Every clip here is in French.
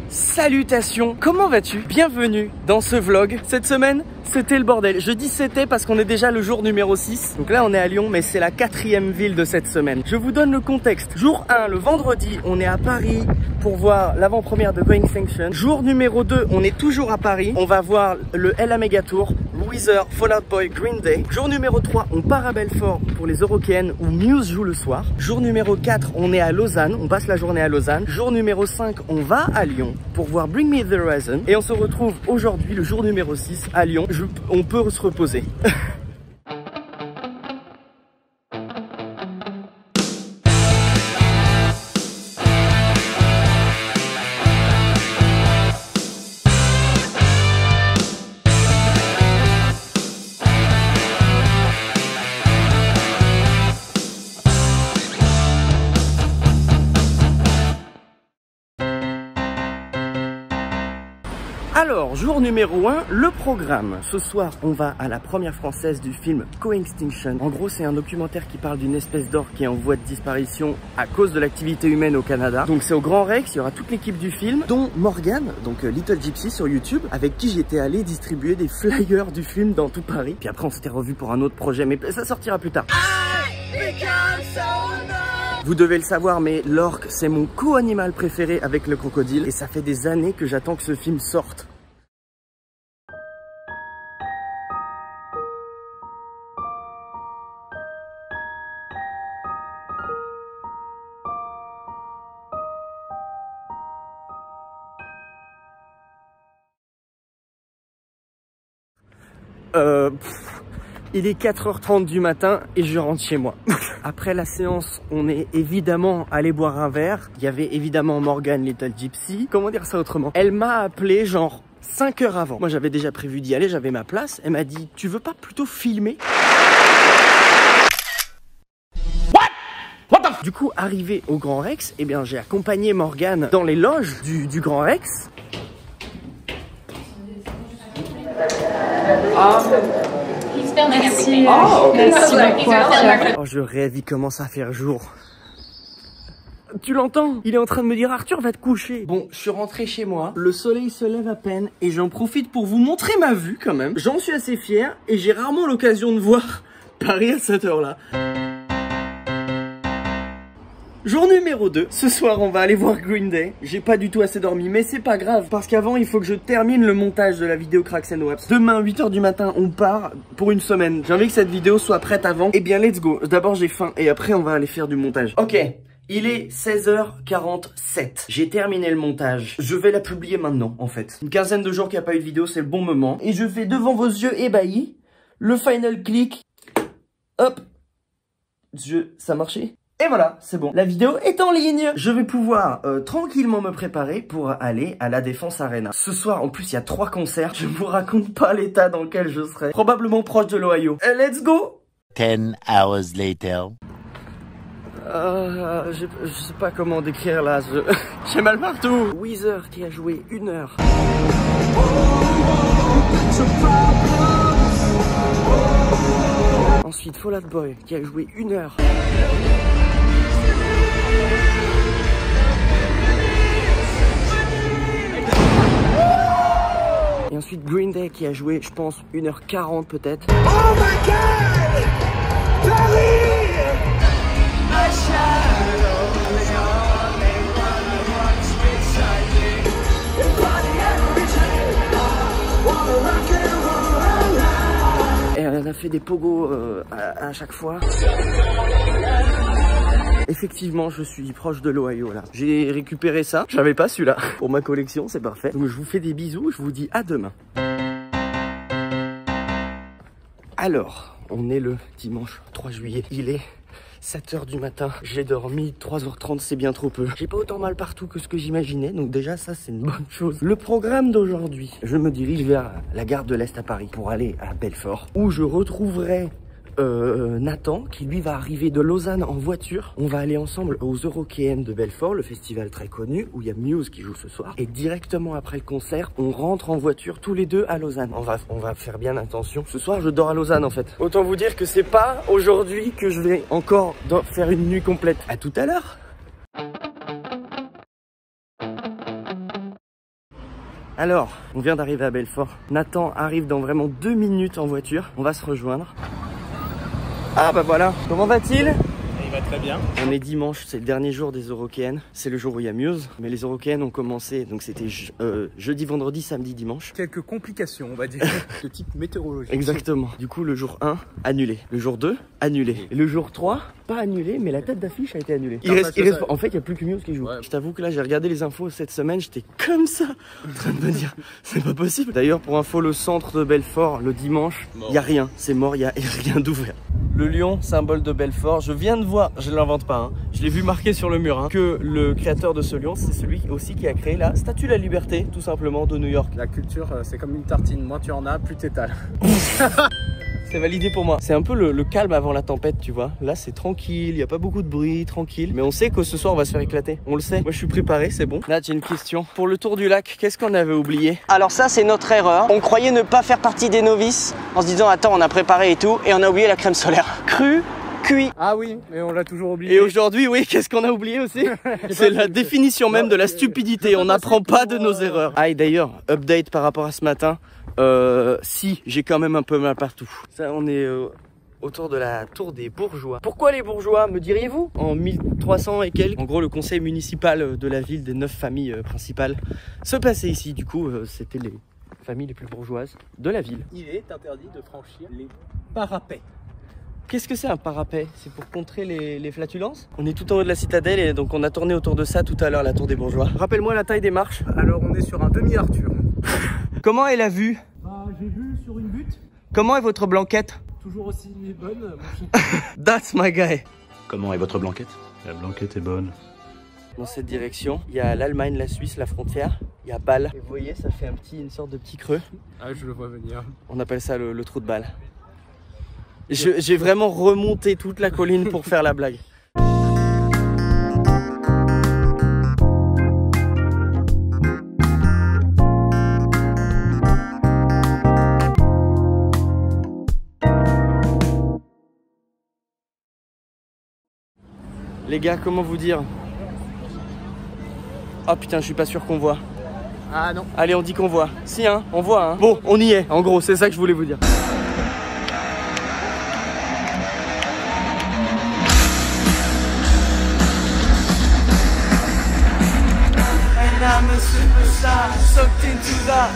Salutations, comment vas-tu? Bienvenue dans ce vlog. Cette semaine, c'était le bordel. Je dis c'était parce qu'on est déjà le jour numéro 6. Donc là, on est à Lyon, mais c'est la 4e ville de cette semaine. Je vous donne le contexte. Jour 1, le vendredi, on est à Paris pour voir l'avant-première de Going Extinction. Jour numéro 2, on est toujours à Paris. On va voir le LA Mega Tour, Weezer, Fall Out Boy, Green Day. Jour numéro 3, on part à Belfort pour les Eurokéennes où Muse joue le soir. Jour numéro 4, on est à Lausanne. On passe la journée à Lausanne. Jour numéro 5, on va à Lyon pour voir Bring Me The Horizon. Et on se retrouve aujourd'hui, le jour numéro 6, à Lyon. On peut se reposer. Alors, jour numéro 1, le programme. Ce soir, on va à la première française du film Going Extinction. En gros, c'est un documentaire qui parle d'une espèce d'or qui est en voie de disparition à cause de l'activité humaine au Canada. Donc c'est au Grand Rex, il y aura toute l'équipe du film, dont Morgane, donc Little Gypsy sur YouTube, avec qui j'étais allé distribuer des flyers du film dans tout Paris. Puis après, on s'était revu pour un autre projet, mais ça sortira plus tard. Vous devez le savoir, mais l'orque, c'est mon co-animal préféré avec le crocodile. Et ça fait des années que j'attends que ce film sorte. Il est 4h30 du matin et je rentre chez moi. Après la séance, on est évidemment allé boire un verre. Il y avait évidemment Morgane, Little Gypsy. Comment dire ça autrement? Elle m'a appelé genre 5 heures avant. Moi j'avais déjà prévu d'y aller, j'avais ma place. Elle m'a dit, tu veux pas plutôt filmer? Du coup, arrivé au Grand Rex, eh bien j'ai accompagné Morgane dans les loges du Grand Rex. Merci. Oh, je rêve, il commence à faire jour. Tu l'entends? Il est en train de me dire, Arthur, va te coucher. Bon, je suis rentré chez moi. Le soleil se lève à peine et j'en profite pour vous montrer ma vue quand même. J'en suis assez fier et j'ai rarement l'occasion de voir Paris à cette heure-là. Jour numéro 2, ce soir on va aller voir Green Day. J'ai pas du tout assez dormi, mais c'est pas grave, parce qu'avant il faut que je termine le montage de la vidéo Cracks and Waps. Demain 8h du matin on part pour une semaine. J'ai envie que cette vidéo soit prête avant. Eh bien let's go, d'abord j'ai faim et après on va aller faire du montage. Ok, il est 16h47. J'ai terminé le montage. Je vais la publier maintenant en fait. Une quinzaine de jours qu'il n'y a pas eu de vidéo, c'est le bon moment. Et je fais devant vos yeux ébahis le final click. Hop, ça a marché? Et voilà, c'est bon. La vidéo est en ligne. Je vais pouvoir tranquillement me préparer pour aller à la Défense Arena. Ce soir, en plus, il y a 3 concerts. Je vous raconte pas l'état dans lequel je serai. Probablement proche de l'Ohio. Let's go! 10 hours later. Je sais pas comment décrire là. J'ai mal partout. Weezer qui a joué 1 heure. Ensuite, Fall Out Boy qui a joué 1 heure. Et ensuite Green Day qui a joué, je pense, 1h40 peut-être. Oh my God! Paris! Et elle a fait des pogos à chaque fois. Effectivement, je suis proche de l'Ohio là. J'ai récupéré ça. J'avais pas celui-là. Pour ma collection, c'est parfait. Donc je vous fais des bisous. Je vous dis à demain. Alors, on est le dimanche 3 juillet. Il est 7h du matin. J'ai dormi 3h30, c'est bien trop peu. J'ai pas autant mal partout que ce que j'imaginais. Donc déjà, ça, c'est une bonne chose. Le programme d'aujourd'hui, je me dirige vers la gare de l'Est à Paris pour aller à Belfort, où je retrouverai Nathan qui lui va arriver de Lausanne en voiture. On va aller ensemble aux Eurokéennes de Belfort, le festival très connu où il y a Muse qui joue ce soir. Et directement après le concert, on rentre en voiture tous les deux à Lausanne. On va faire bien attention. Ce soir, je dors à Lausanne en fait. Autant vous dire que c'est pas aujourd'hui que je vais encore faire une nuit complète. À tout à l'heure. Alors, on vient d'arriver à Belfort. Nathan arrive dans vraiment 2 minutes en voiture. On va se rejoindre. Ah bah voilà, comment va-t-il? Il va très bien. On est dimanche, c'est le dernier jour des Eurokéennes. C'est le jour où il y a Muse. Mais les Eurokéennes ont commencé, donc c'était jeudi, vendredi, samedi, dimanche. Quelques complications, on va dire, de type météorologique. Exactement. Du coup, le jour 1, annulé. Le jour 2, annulé. Et le jour 3, pas annulé, mais la tête d'affiche a été annulée. En fait, il n'y a plus que Muse qui joue. Ouais. Je t'avoue que là, j'ai regardé les infos cette semaine, j'étais comme ça, en train de me dire, c'est pas possible. D'ailleurs, pour info, le centre de Belfort, le dimanche, il n'y a rien. C'est mort, il n'y a rien d'ouvert. Le lion, symbole de Belfort, je viens de voir, je ne l'invente pas, hein, je l'ai vu marqué sur le mur, hein, que le créateur de ce lion, c'est celui aussi qui a créé la Statue de la Liberté, tout simplement, de New York. La culture, c'est comme une tartine, moins tu en as, plus t'étales. C'est validé pour moi. C'est un peu le calme avant la tempête, tu vois. Là, c'est tranquille, il n'y a pas beaucoup de bruit, tranquille. Mais on sait que ce soir, on va se faire éclater. On le sait. Moi, je suis préparé, c'est bon. Là, j'ai une question. Pour le tour du lac, qu'est-ce qu'on avait oublié? Alors ça, c'est notre erreur. On croyait ne pas faire partie des novices en se disant, attends, on a préparé et tout. Et on a oublié la crème solaire. Crue, cuit. Ah oui, mais on l'a toujours oublié. Et aujourd'hui, oui, qu'est-ce qu'on a oublié aussi? C'est la définition même de la stupidité. On n'apprend pas de nos erreurs. Ah, et d'ailleurs, update par rapport à ce matin. Si, j'ai quand même un peu mal partout. Ça, on est autour de la tour des bourgeois. Pourquoi les bourgeois, me diriez-vous? En 1300 et quelques, en gros, le conseil municipal de la ville des 9 familles principales se passait ici. Du coup, c'était les familles les plus bourgeoises de la ville. Il est interdit de franchir les parapets. Qu'est-ce que c'est un parapet? C'est pour contrer les flatulences? On est tout en haut de la citadelle et donc on a tourné autour de ça tout à l'heure, la tour des bourgeois. Rappelle-moi la taille des marches. Alors on est sur un demi-Arthur. Comment est la vue? Bah, j'ai vu sur une butte. Comment est votre blanquette? Toujours aussi bonne. That's my guy. Comment est votre blanquette? La blanquette est bonne. Dans cette direction, il y a l'Allemagne, la Suisse, la frontière. Il y a Bâle. Et vous voyez, ça fait une sorte de petit creux. Ah, je le vois venir. On appelle ça le trou de Bâle. J'ai vraiment remonté toute la colline pour faire la blague. Les gars, comment vous dire? Oh putain, je suis pas sûr qu'on voit. Ah non. Allez, on dit qu'on voit. Si, hein, on voit, hein. Bon, on y est, en gros, c'est ça que je voulais vous dire. And I'm a superstar, sucked into that.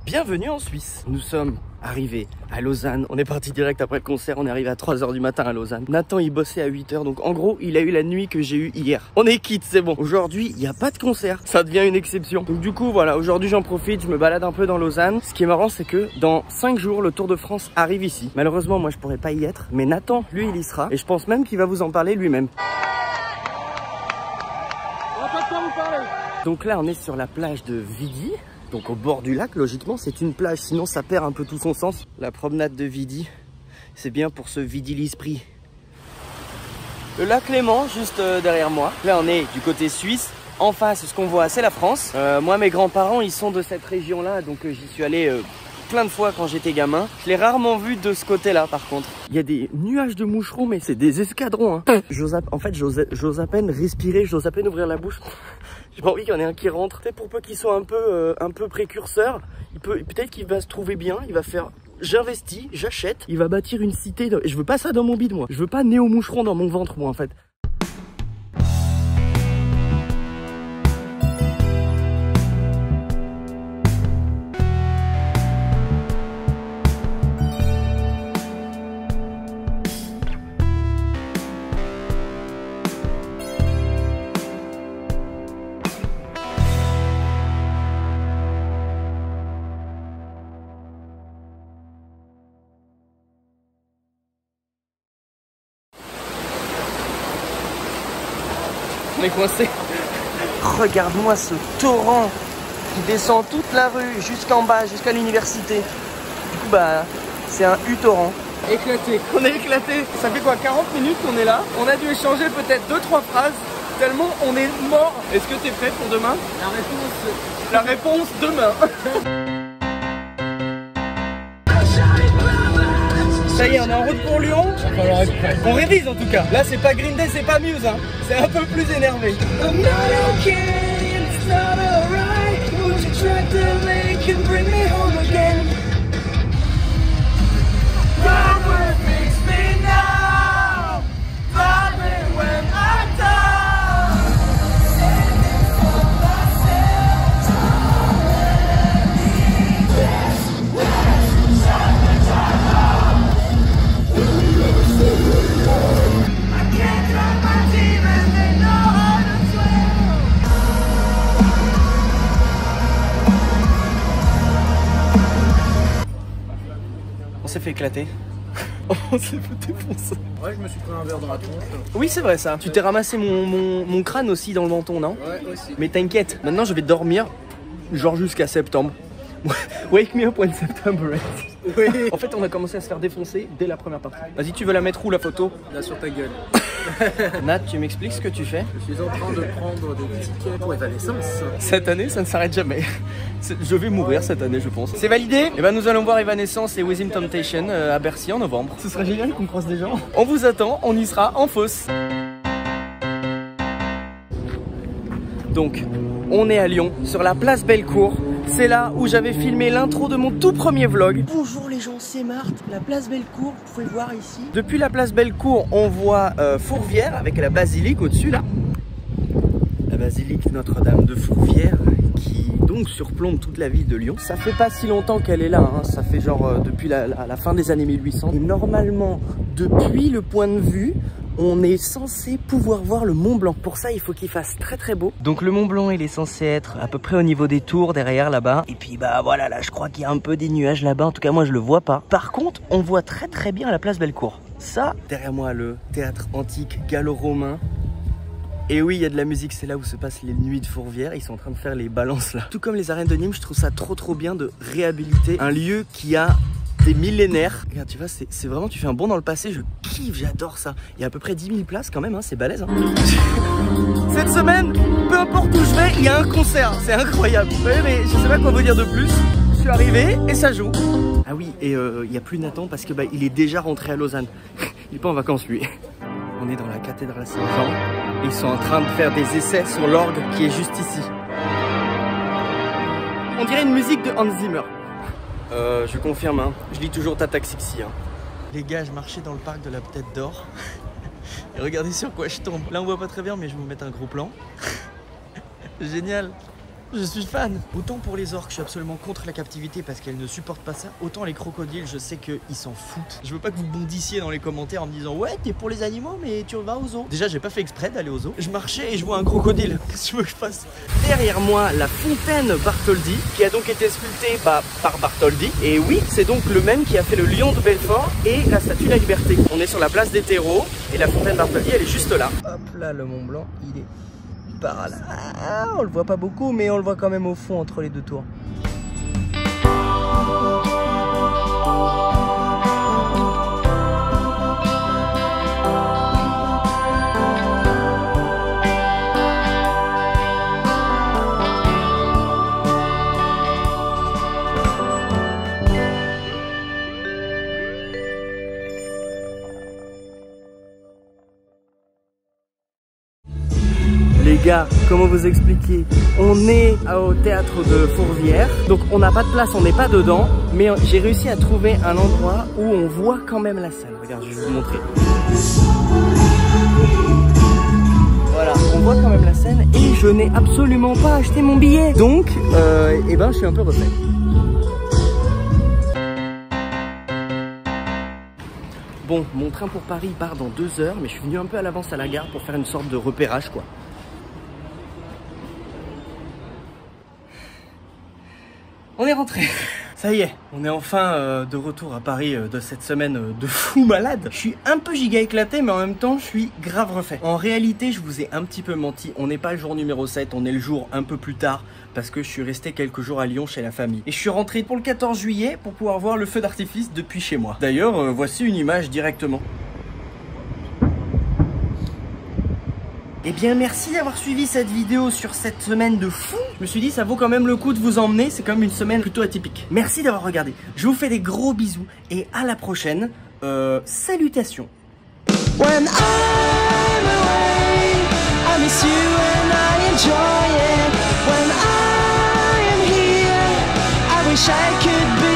Bienvenue en Suisse. Nous sommes arrivés à Lausanne. On est parti direct après le concert. On est arrivé à 3 h du matin à Lausanne. Nathan, il bossait à 8 h. Donc en gros, il a eu la nuit que j'ai eue hier. On est quitte, c'est bon. Aujourd'hui, il n'y a pas de concert. Ça devient une exception. Donc du coup, voilà. Aujourd'hui, j'en profite. Je me balade un peu dans Lausanne. Ce qui est marrant, c'est que dans 5 jours, le Tour de France arrive ici. Malheureusement, moi, je pourrais pas y être. Mais Nathan, lui, il y sera. Et je pense même qu'il va vous en parler lui-même. On va pas de quoi vous parler. Donc là, on est sur la plage de Vidi. Donc au bord du lac, logiquement, c'est une plage, sinon ça perd un peu tout son sens. La promenade de Vidi, c'est bien pour se vider l'esprit. Le lac Léman, juste derrière moi. Là, on est du côté suisse. En face, ce qu'on voit, c'est la France. Moi, mes grands-parents, ils sont de cette région-là, donc j'y suis allé plein de fois quand j'étais gamin. Je l'ai rarement vu de ce côté-là, par contre. Il y a des nuages de moucherons, mais c'est des escadrons. Hein. En fait, j'ose à peine respirer, j'ose à peine ouvrir la bouche. J'ai pas envie qu'il y en ait un qui rentre. Peut-être pour peu qu'il soit un peu précurseur, peut-être qu'il va se trouver bien, il va faire... J'investis, j'achète, il va bâtir une cité. Je veux pas ça dans mon bide, moi. Je veux pas néo-moucheron dans mon ventre, moi, en fait. On est coincé. Regarde-moi ce torrent qui descend toute la rue jusqu'en bas, jusqu'à l'université. Du coup, bah, c'est un U-torrent. Éclaté. On est éclaté. Ça fait quoi, 40 minutes qu'on est là? On a dû échanger peut-être 2-3 phrases. Tellement on est mort. Est-ce que t'es prêt pour demain? La réponse demain. Ça y est, on est en route pour Lyon. On révise en tout cas. Là, c'est pas Green Day, c'est pas Muse, hein. C'est un peu plus énervé. On s'est fait éclater. On s'est fait défoncer. Ouais, je me suis pris un verre dans la tronche. Oui, c'est vrai ça. Tu t'es ramassé mon crâne aussi dans le menton, non? Ouais, aussi. Mais t'inquiète, maintenant je vais dormir genre jusqu'à septembre. Wake me up when September ends. Oui. En fait, on a commencé à se faire défoncer dès la première partie. Vas-y, tu veux la mettre où la photo? Là sur ta gueule. Nat, tu m'expliques ce que tu fais? Je suis en train de prendre des tickets pour Evanescence. Cette année, ça ne s'arrête jamais. Je vais mourir cette année, je pense. C'est validé? Et ben nous allons voir Evanescence et Within Temptation à Bercy en novembre. Ce serait génial qu'on croise des gens. On vous attend, on y sera en fosse. Donc, on est à Lyon, sur la place Bellecour. C'est là où j'avais filmé l'intro de mon tout premier vlog. Bonjour les gens, c'est Marthe, la place Bellecour, vous pouvez voir ici. Depuis la place Bellecour, on voit Fourvière avec la basilique au-dessus là. La basilique Notre-Dame de Fourvière qui donc surplombe toute la ville de Lyon. Ça fait pas si longtemps qu'elle est là, hein. Ça fait genre depuis la fin des années 1800. Et normalement, depuis le point de vue, on est censé pouvoir voir le Mont Blanc. Pour ça, il faut qu'il fasse très très beau. Donc le Mont Blanc, il est censé être à peu près au niveau des tours, derrière là-bas. Et puis bah voilà, là je crois qu'il y a un peu des nuages là-bas. En tout cas, moi je le vois pas. Par contre, on voit très très bien la place Bellecour. Ça, derrière moi, le théâtre antique gallo-romain. Et oui, il y a de la musique, c'est là où se passent les nuits de Fourvière. Ils sont en train de faire les balances là. Tout comme les arènes de Nîmes, je trouve ça trop bien de réhabiliter un lieu qui a des millénaires. Regarde, tu vois, c'est vraiment, tu fais un bond dans le passé, je kiffe, j'adore ça. Il y a à peu près 10 000 places quand même, hein, c'est balèze. Hein. Cette semaine, peu importe où je vais, il y a un concert, c'est incroyable. Vous voyez, mais je sais pas quoi vous dire de plus. Je suis arrivé et ça joue. Ah oui, et il n'y a plus Nathan parce que bah, il est déjà rentré à Lausanne. Il est pas en vacances lui. On est dans la cathédrale Saint-Jean. Ils sont en train de faire des essais sur l'orgue qui est juste ici. On dirait une musique de Hans Zimmer. Je confirme, hein. Je lis toujours Tata Xixi. Hein. Les gars, je marchais dans le parc de la Tête d'Or. Et regardez sur quoi je tombe. Là, on voit pas très bien, mais je vais vous mettre un gros plan. Génial. Je suis fan. Autant pour les orques, je suis absolument contre la captivité parce qu'elles ne supportent pas ça. Autant les crocodiles, je sais qu'ils s'en foutent. Je veux pas que vous bondissiez dans les commentaires en me disant ouais, t'es pour les animaux, mais tu vas au zoo. Déjà, j'ai pas fait exprès d'aller au zoo. Je marchais et je vois un crocodile. Qu'est-ce que tu veux que je fasse? Derrière moi, la fontaine Bartholdi, qui a donc été sculptée par Bartholdi. Et oui, c'est donc le même qui a fait le lion de Belfort et la statue de la liberté. On est sur la place des terreaux et la fontaine Bartholdi, elle est juste là. Hop là, le Mont Blanc, il est par là. Ah, on le voit pas beaucoup, mais on le voit quand même au fond entre les deux tours. Les gars, comment vous expliquer? On est au théâtre de Fourvière, donc on n'a pas de place, on n'est pas dedans, mais j'ai réussi à trouver un endroit où on voit quand même la scène. Regarde, je vais vous montrer. Voilà, on voit quand même la scène et je n'ai absolument pas acheté mon billet. Donc, eh ben, je suis un peu refait. Bon, mon train pour Paris part dans 2 heures, mais je suis venu un peu à l'avance à la gare pour faire une sorte de repérage, quoi. On est rentré. Ça y est, on est enfin de retour à Paris de cette semaine de fou malade. Je suis un peu giga éclaté, mais en même temps, je suis grave refait. En réalité, je vous ai un petit peu menti. On n'est pas le jour numéro 7, on est le jour un peu plus tard parce que je suis resté quelques jours à Lyon chez la famille. Et je suis rentré pour le 14 juillet pour pouvoir voir le feu d'artifice depuis chez moi. D'ailleurs, voici une image directement. Eh bien merci d'avoir suivi cette vidéo sur cette semaine de fou. Je me suis dit ça vaut quand même le coup de vous emmener, c'est quand même une semaine plutôt atypique. Merci d'avoir regardé, je vous fais des gros bisous et à la prochaine. Salutations. When I'm away, I miss you and I enjoy it. When I am here, I wish I could be